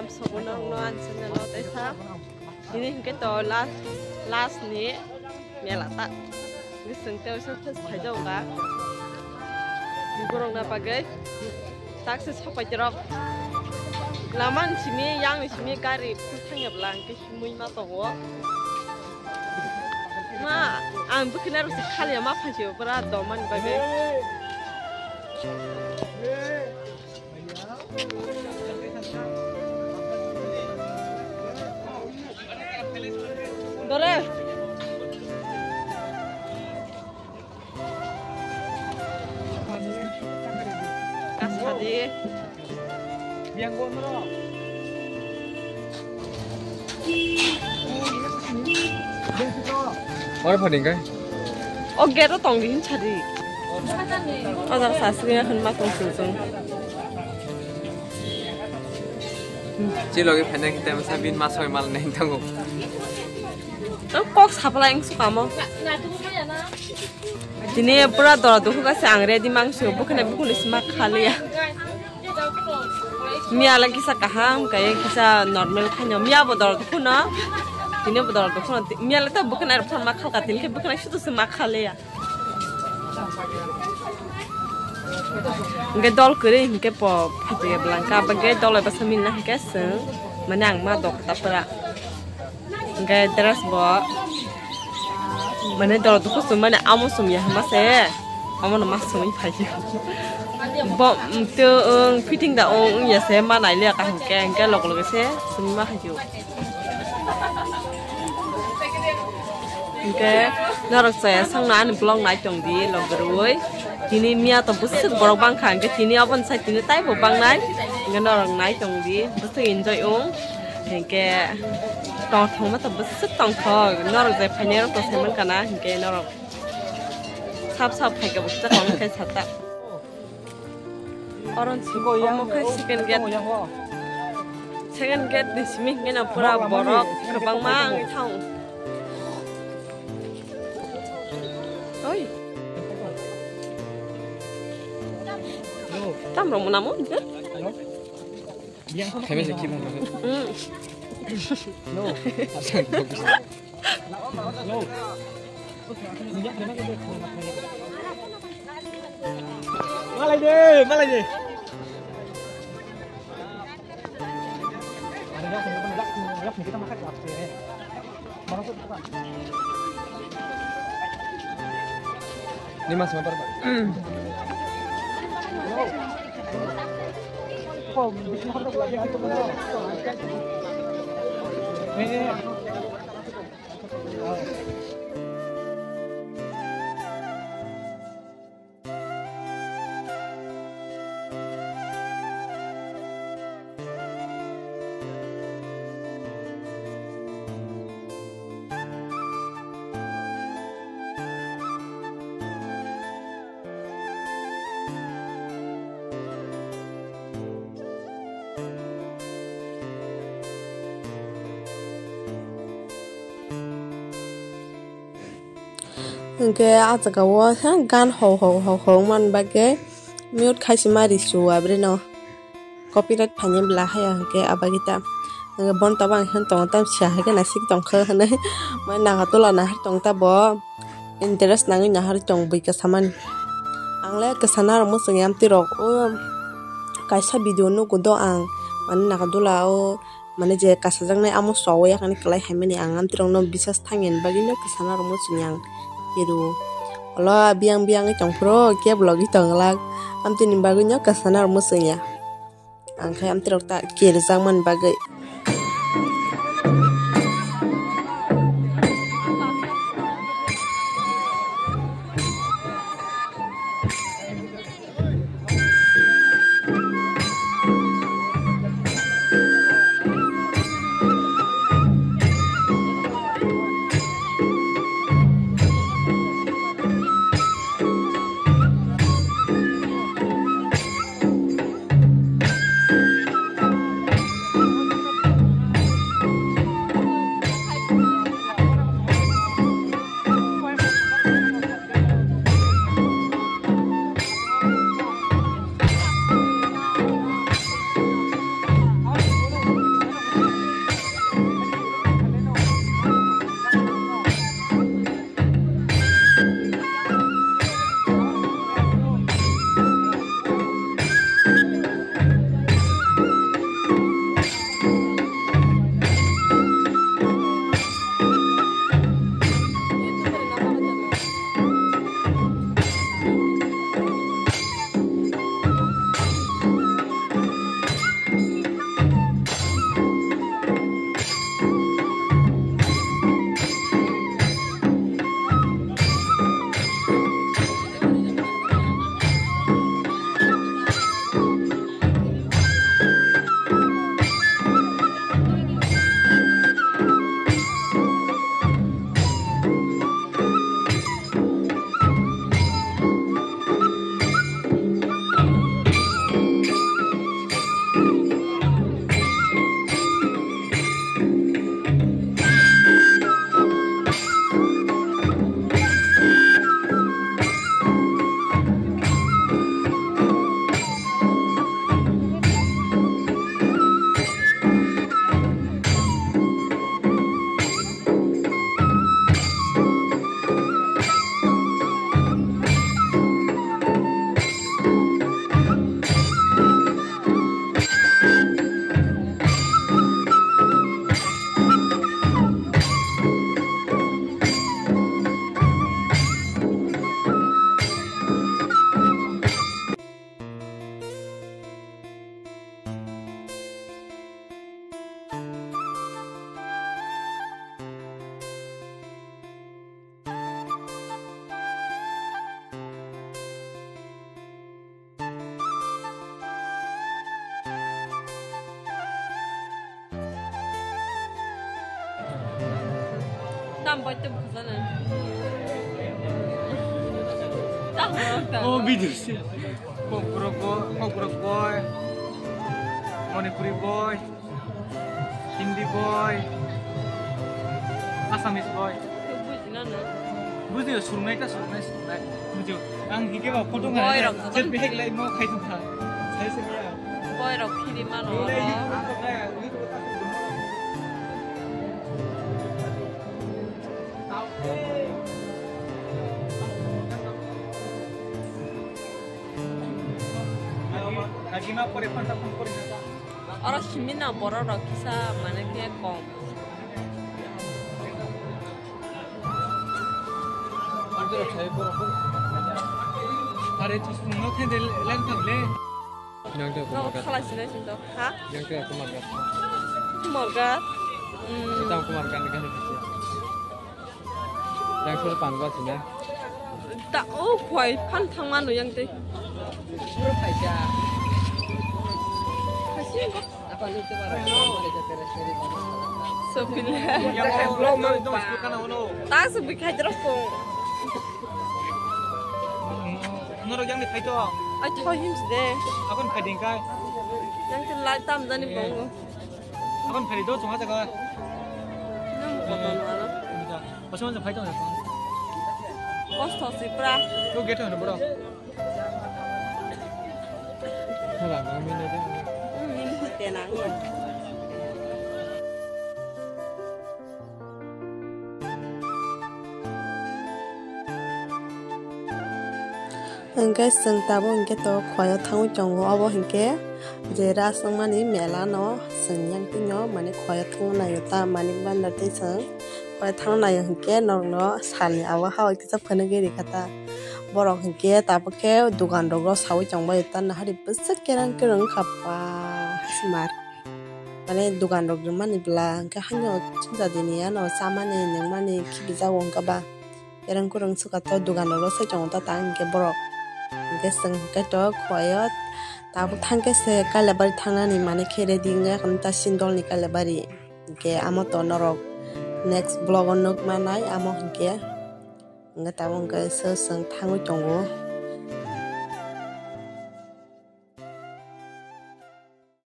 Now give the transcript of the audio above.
am sobonong no an sen no tesa ini ke to last ni mela ta ni seng teu se phas phajau ga gorong na pagai taksi sapai jerok laman sini yang di sini kari putangnya belang ke simui ma togo ma ang bukan harus sekali ma phajau berat doman bagai Dore. Kasadi. Biang gua mana? Mana paling kan? Oh, gero tong din chadi. Oh, dah sasnya kan mak tong susung. Cilo ke paling kita masa bin masuk mal nih tangguh. Kok sabla yang suka mau? Ini berat doa tuh kan sang ready mangsu bukan semak kali ya. Mia lagi sakaham kayak kisah normal kanya mia bodol tuh na. Ini bodol tuh na. Mia lagi tuh bukan air pun makal katil ke bukan itu semak kali ya. Nggak dol kiri nggak po pasti belangka bagai dol lepas minah nggak seng menang mah dok tapera. Nggak terus bo mana dol tuh semua mana amu semua masih amu nama semua pagi bo tuh fitting dah ya saya mana lihat kan nggak log saya semua pagi nggak narak saya sang nan belum naik jongdi log berui ini mia tuh busuk borok bang kan ke ini apa saya ini tay bang naik nggak narak naik jongdi busuk enjoy kayak tong thong mah tuh besar tong thong, narak saya penyer tuh semen karena kayak narak sap kayak besar tong kayak sata. Orang mau kayak second get di sini kena pura borok kerbang mang thong. Oi, tam rong namun je. Kami sih mau. No. No. Malay deh. Kita makan ya. Ini mas berapa, Pak? Oh, bisa harus lagi itu benar. Nggak ada kawan kan ho man bagai mute kasih mari suwa breno copyright panjang belah ya nggak apa kita nggak bon tabang kan tong tam siah kan nasi tong ke nih mana katu lah nah tong tabo interest nangin nah tong bui kesaman angle kesana ramu senyam tirok oh kasih video nu kudo ang mana katu lah oh mana je kasajang nih amu sawo ya kan kelai hemeni angam tirong no bisa tangin bagi no kesana ramu senyang gitu. Kalau biang-biang itu pro kia blog itu ngelak, amti nimbagunya kesana musuhnya. Angkai amti rok tak kiri zaman bagai. boy tuh kesana. Oh video sih. Kok boy. Manipuri boy. Hindi boy. Assamese boy. बुझ्यो सुरुमै त सुरुमै बुझ्यो आं हिकेबा फोटो गाएर जेट बेगलाई म खाइदिनु था छैछ नि boy ro phiri ma no lagi ma pore phanta phone kori na ora himina boro ro kisa mane ke kom अरे तुम लोग थे लग थकले yang tu no khalas sini situ ha yang tu aku marga kita aku marga ni kan itu yang tu pangwa tu ya tak oh koi pan thang man yang tu berapa aja kasih apa lu tu barang mereka terus sebelah yang belum dong bukan ono tak sebelah terus pun noro yang ni khai to ai thoi him de akon khai ding kai yang tu lai tam jani bong akon khai do chunga jaga nang ko to na na pasal macam khai to na cost si pra lu get na bro hala ngami na de ni te na ni Engke seng tabo engke to khoyo thang chong abo engke jera sang mani mela no seng yang ti no mani khoyo thang na yota mani ban na te sang khoyo thang na engke nong no sali awa ha ti sa phane ge kata borok engke tabo ke dukan ro sawi chong ba yota na hari besat kerang kerang khapa smart mane dukan ro mani bla engke hanyo chinja dini ya no samane neng mani kibiza wong ka ba kerang kerang suka to dukan ro sa chong ta ta engke borok cái sừng cái đó khoai ta bu thang cái se cái là bari thang ni mane khere dinga kan ta sindol ni cái là bari ke amo to norok next vlog on nok manai amo ke nga ta mong cái sơ sừng thang chong go